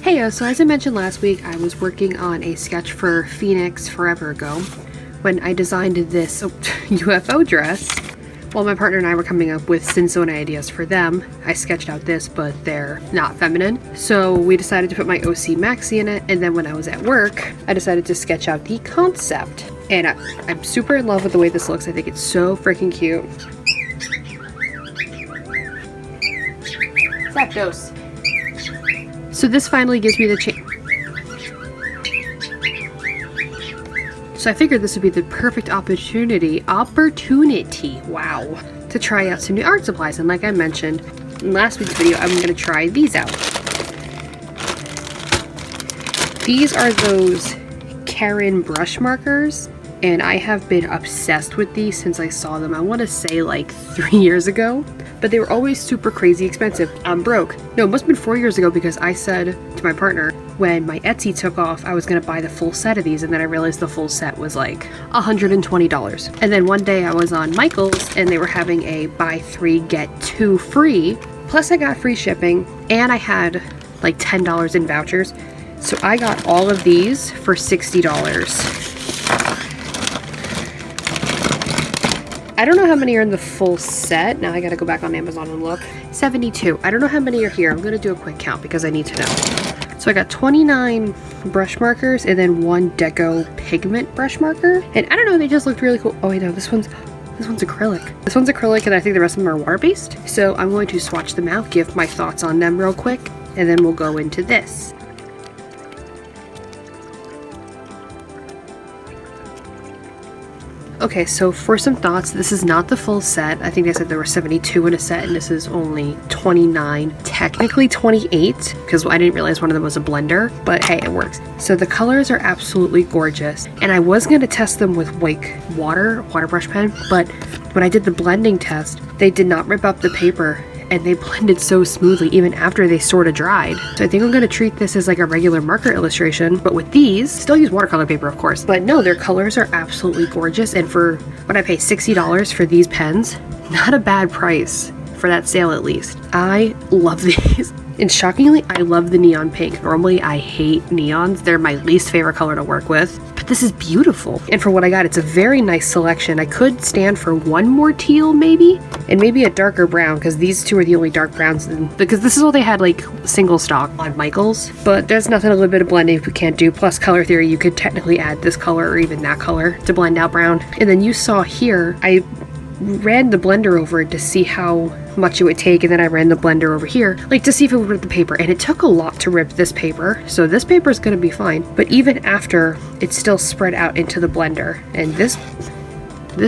Hey, so as I mentioned last week, I was working on a sketch for Phoenix forever ago when I designed this UFO dress. While my partner and I were coming up with Sinsone ideas for them, I sketched out this, but they're not feminine. So we decided to put my OC maxi in it, and then when I was at work, I decided to sketch out the concept. And I'm super in love with the way this looks. I think it's so freaking cute. Zapdos. So this finally gives me the chance. So I figured this would be the perfect opportunity, wow, to try out some new art supplies. And like I mentioned in last week's video, I'm going to try these out. These are those Karin brush markers, and I have been obsessed with these since I saw them. I want to say like 3 years ago, but they were always super crazy expensive. I'm broke. No, it must have been 4 years ago because I said to my partner, when my Etsy took off, I was going to buy the full set of these, and then I realized the full set was like $120. And then one day I was on Michael's and they were having a buy 3 get 2 free, plus I got free shipping, and I had like $10 in vouchers. So I got all of these for $60. I don't know how many are in the full set. Now I gotta go back on Amazon and look. 72. I don't know how many are here. I'm gonna do a quick count because I need to know. So I got 29 brush markers and then 1 deco pigment brush marker. And I don't know, they just looked really cool. Oh wait, no, this one's acrylic. This one's acrylic, and I think the rest of them are water-based. So I'm going to swatch them out, give my thoughts on them real quick, and then we'll go into this. Okay, so for some thoughts, this is not the full set. I think they said there were 72 in a set, and this is only 29, technically 28, because I didn't realize one of them was a blender, but hey, it works. So the colors are absolutely gorgeous, and I was going to test them with like water brush pen, but when I did the blending test, they did not rip up the paper, and they blended so smoothly even after they sort of dried. So I think I'm going to treat this as like a regular marker illustration, but with these, still use watercolor paper of course, but no, their colors are absolutely gorgeous. And for what I pay $60 for these pens, not a bad price for that sale at least. I love these. And shockingly, I love the neon pink. Normally I hate neons. They're my least favorite color to work with, but this is beautiful. And for what I got, it's a very nice selection. I could stand for one more teal maybe, and maybe a darker brown, because these two are the only dark browns, because this is all they had like single stock on Michael's. But there's nothing a little bit of blending we can't do. Plus color theory, you could technically add this color or even that color to blend out brown. And then you saw here, I ran the blender over it to see how much it would take, and then I ran the blender over here like to see if it would rip the paper, and it took a lot to rip this paper, so this paper is going to be fine. But even after, it's still spread out into the blender, and this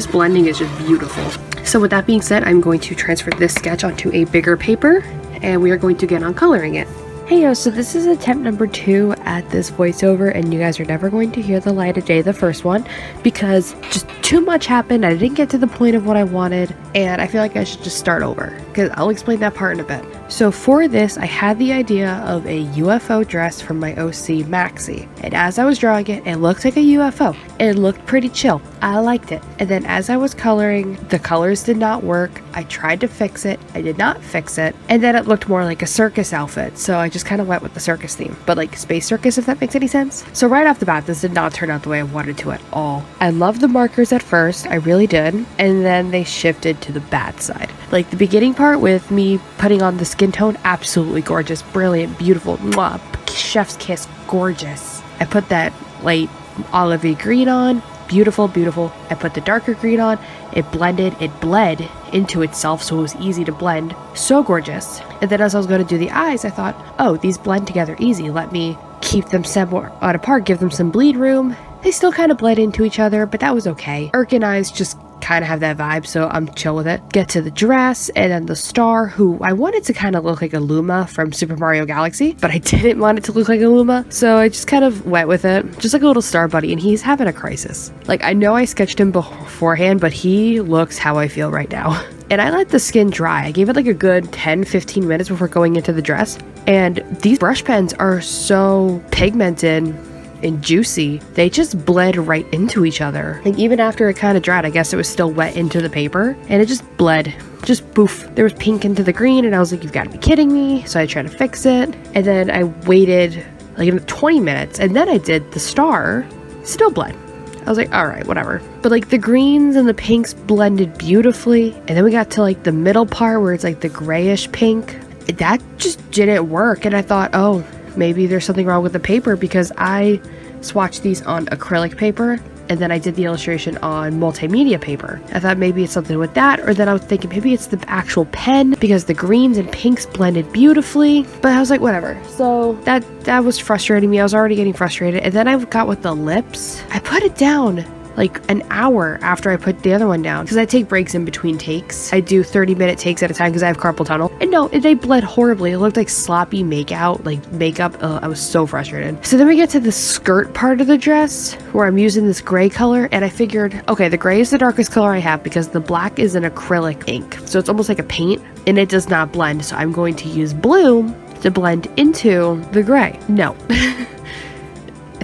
blending is just beautiful. So with that being said, I'm going to transfer this sketch onto a bigger paper, and we are going to get on coloring it. Hey yo, so this is attempt number 2 at this voiceover, and you guys are never going to hear the light of day the first one because just too much happened. I didn't get to the point of what I wanted, and I feel like I should just start over because I'll explain that part in a bit. So for this, I had the idea of a UFO dress from my OC maxi, and as I was drawing it, it looked like a UFO. It looked pretty chill. I liked it. And then as I was coloring, the colors did not work. I tried to fix it. I did not fix it. And then it looked more like a circus outfit. So I just kind of went with the circus theme, but like space circus, if that makes any sense. So right off the bat, this did not turn out the way I wanted to at all. I loved the markers at first. I really did. And then they shifted to the bad side. Like the beginning part with me putting on the skin tone, absolutely gorgeous, brilliant, beautiful, mwah, chef's kiss, gorgeous. I put that light olivey green on, beautiful, beautiful. I put the darker green on, it bled into itself, so it was easy to blend, so gorgeous. And then as I was going to do the eyes, I thought, oh, these blend together easy, let me keep them somewhat apart, give them some bleed room. They still kind of bled into each other, but that was okay. Irken eyes just kind of have that vibe, so I'm chill with it. Get to the dress, and then the star, who I wanted to kind of look like a Luma from Super Mario Galaxy, but I didn't want it to look like a Luma, so I just kind of went with it, just like a little star buddy, and he's having a crisis. Like, I know I sketched him beforehand, but he looks how I feel right now. And I let the skin dry. I gave it like a good 10-15 minutes before going into the dress, and these brush pens are so pigmented and juicy. They just bled right into each other. Like even after it kind of dried, I guess it was still wet into the paper, and it just bled. Just poof. There was pink into the green, and I was like, you've got to be kidding me. So I tried to fix it, and then I waited like 20 minutes, and then I did the star. Still bled. I was like, all right, whatever. But like the greens and the pinks blended beautifully, and then we got to like the middle part where it's like the grayish pink. That just didn't work, and I thought, oh, maybe there's something wrong with the paper, because I swatched these on acrylic paper, and then I did the illustration on multimedia paper. I thought maybe it's something with that, or then I was thinking maybe it's the actual pen, because the greens and pinks blended beautifully. But I was like, whatever. So that was frustrating me. I was already getting frustrated. And then I got with the lips. I put it down like an hour after I put the other one down, because I take breaks in between takes. I do 30-minute takes at a time because I have carpal tunnel. And no, they bled horribly. It looked like sloppy makeup. I was so frustrated. So then we get to the skirt part of the dress where I'm using this gray color, and I figured, okay, the gray is the darkest color I have because the black is an acrylic ink. So it's almost like a paint, and it does not blend. So I'm going to use blue to blend into the gray. No.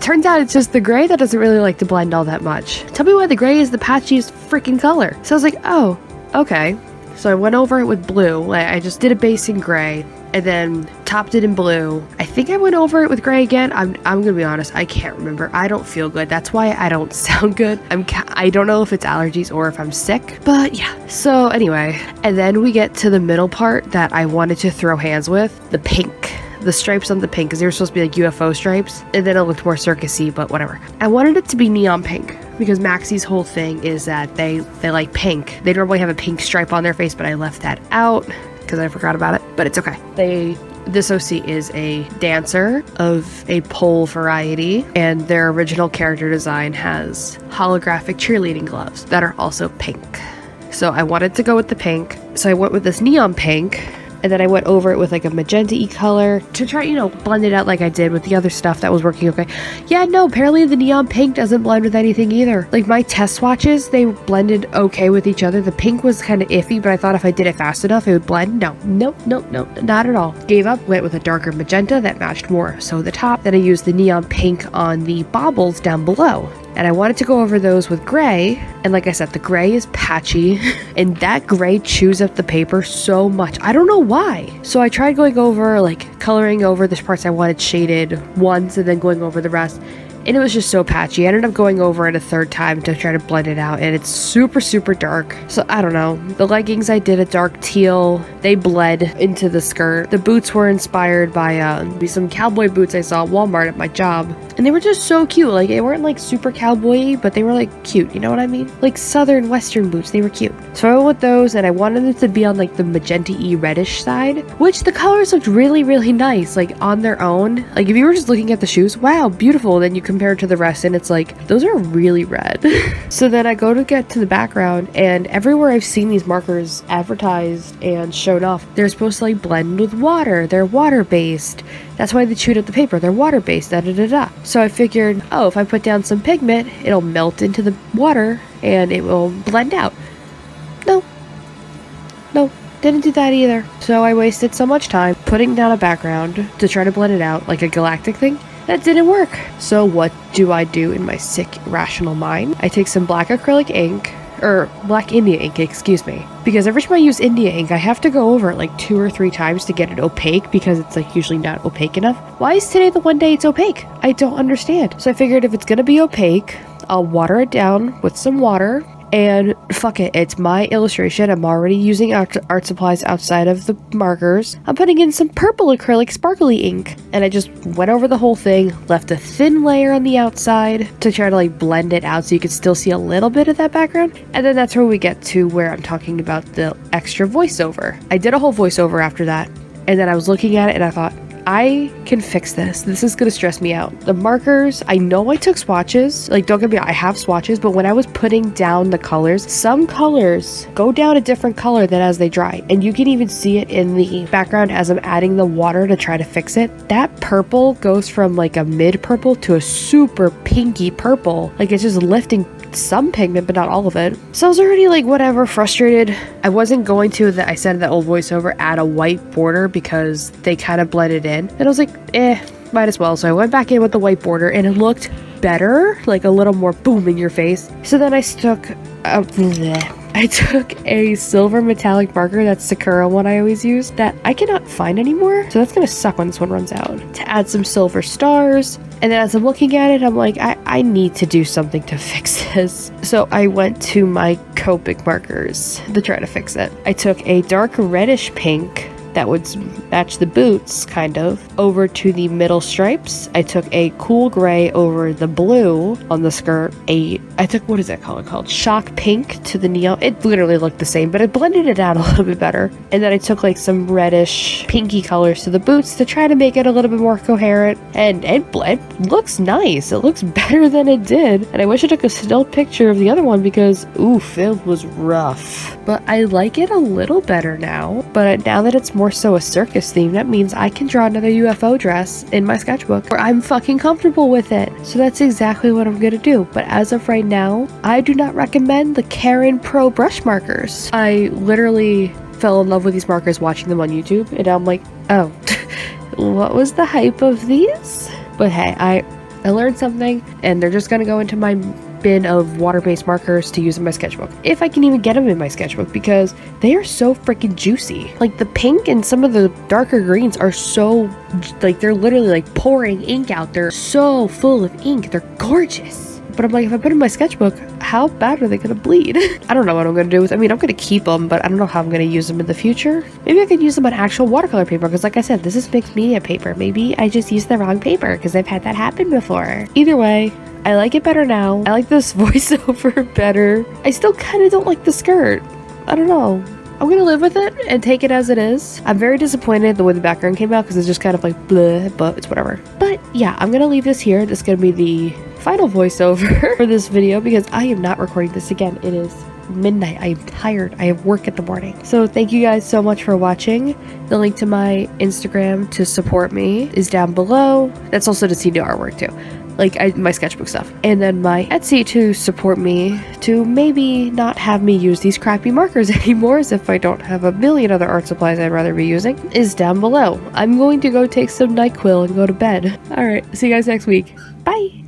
Turns out it's just the gray that doesn't really like to blend all that much. Tell me why the gray is the patchiest freaking color. So I was like, oh, okay. So I went over it with blue. I just did a base in gray and then topped it in blue. I think I went over it with gray again. I'm gonna be honest, I can't remember. I don't feel good. That's why I don't sound good. I don't know if it's allergies or if I'm sick, but yeah. So anyway, and then we get to the middle part that I wanted to throw hands with, the pink. The stripes on the pink, because they were supposed to be like UFO stripes, and then it looked more circus-y, but whatever. I wanted it to be neon pink, because Maxie's whole thing is that they like pink. They normally have a pink stripe on their face, but I left that out because I forgot about it, but it's okay. This OC is a dancer of a pole variety, and their original character design has holographic cheerleading gloves that are also pink. So I wanted to go with the pink, so I went with this neon pink. And then I went over it with like a magenta-y color to try, blend it out like I did with the other stuff that was working okay. Yeah, no, apparently the neon pink doesn't blend with anything either. Like my test swatches, they blended okay with each other. The pink was kind of iffy, but I thought if I did it fast enough, it would blend. Nope, not at all. Gave up, went with a darker magenta that matched more so the top. Then I used the neon pink on the baubles down below. And I wanted to go over those with gray. And like I said, the gray is patchy and that gray chews up the paper so much. I don't know why. So I tried going over, like coloring over the parts I wanted shaded once and then going over the rest. And it was just so patchy. I ended up going over it a third time to try to blend it out, and it's super, super dark. So I don't know. The leggings I did a dark teal. They bled into the skirt. The boots were inspired by some cowboy boots I saw at Walmart at my job. And they were just so cute. Like, they weren't like super cowboy-y, but they were like cute. You know what I mean? Like southern western boots. They were cute. So I went with those, and I wanted them to be on like the magenta-y reddish side, which the colors looked really, really nice. Like on their own. Like if you were just looking at the shoes, wow, beautiful. Then you compare it to the rest, and it's like, those are really red. So then I go to get to the background, and everywhere I've seen these markers advertised and shown off, they're supposed to like blend with water. They're water-based. That's why they chewed up the paper. They're water-based, da-da-da-da. So I figured, oh, if I put down some pigment, it'll melt into the water and it will blend out. No, didn't do that either. So I wasted so much time putting down a background to try to blend it out like a galactic thing. That didn't work. So what do I do in my sick, rational mind? I take some black acrylic ink, or black India ink, excuse me. Because every time I use India ink, I have to go over it like 2 or 3 times to get it opaque, because it's like usually not opaque enough. Why is today the one day it's opaque? I don't understand. So I figured if it's gonna be opaque, I'll water it down with some water. And fuck it, it's my illustration. I'm already using art supplies outside of the markers. I'm putting in some purple acrylic sparkly ink. And I just went over the whole thing, left a thin layer on the outside to try to like blend it out so you could still see a little bit of that background. And then that's where we get to where I'm talking about the extra voiceover. I did a whole voiceover after that. And then I was looking at it and I thought, I can fix this. This is going to stress me out. The markers, I know I took swatches. Like, don't get me wrong, I have swatches, but when I was putting down the colors, some colors go down a different color than as they dry. And you can even see it in the background as I'm adding the water to try to fix it. That purple goes from like a mid purple to a super pinky purple. Like, it's just lifting some pigment, but not all of it. So I was already like, whatever, frustrated. I wasn't going to, I said that old voiceover, add a white border because they kind of blended in. And I was like, might as well. So I went back in with the white border and it looked better, like a little more boom in your face. So then I took a silver metallic marker, that's Sakura one I always use, that I cannot find anymore. So that's gonna suck when this one runs out. To add some silver stars. And then as I'm looking at it, I'm like, I need to do something to fix this. So I went to my Copic markers to try to fix it. I took a dark reddish pink that would match the boots, kind of, over to the middle stripes. I took a cool gray over the blue on the skirt. I took, what is that color called? Shock pink to the neon. It literally looked the same, but I blended it out a little bit better. And then I took like some reddish pinky colors to the boots to try to make it a little bit more coherent. And it looks nice. It looks better than it did. And I wish I took a still picture of the other one because, oof, it was rough. But I like it a little better now. But now that it's more so a circus theme, that means I can draw another UFO dress in my sketchbook where I'm fucking comfortable with it. So that's exactly what I'm gonna do. But as of right now, I do not recommend the Karin Pro Brushmarkers. I literally fell in love with these markers watching them on YouTube, and I'm like, oh, what was the hype of these? But hey, I learned something, and they're just gonna go into my bin of water-based markers to use in my sketchbook, if I can even get them in my sketchbook, because they are so freaking juicy. Like the pink and some of the darker greens are so, like, they're literally like pouring ink out. They're so full of ink. They're gorgeous. But I'm like, if I put them in my sketchbook, how bad are they gonna bleed? I don't know what I'm gonna do with. I mean, I'm gonna keep them, but I don't know how I'm gonna use them in the future. Maybe I could use them on actual watercolor paper, because like I said, this is mixed media paper. Maybe I just used the wrong paper, because I've had that happen before. Either way, I like it better now. I like this voiceover better. I still kind of don't like the skirt. I don't know. I'm gonna live with it and take it as it is. I'm very disappointed the way the background came out because it's just kind of like bleh, but it's whatever. But yeah, I'm gonna leave this here. This is gonna be the final voiceover for this video because I am not recording this again. It is midnight. I am tired. I have work in the morning. So thank you guys so much for watching. The link to my Instagram to support me is down below. That's also to see new artwork too. Like my sketchbook stuff. And then my Etsy to support me to maybe not have me use these crappy markers anymore, as if I don't have a million other art supplies I'd rather be using, is down below. I'm going to go take some NyQuil and go to bed. Alright, see you guys next week. Bye!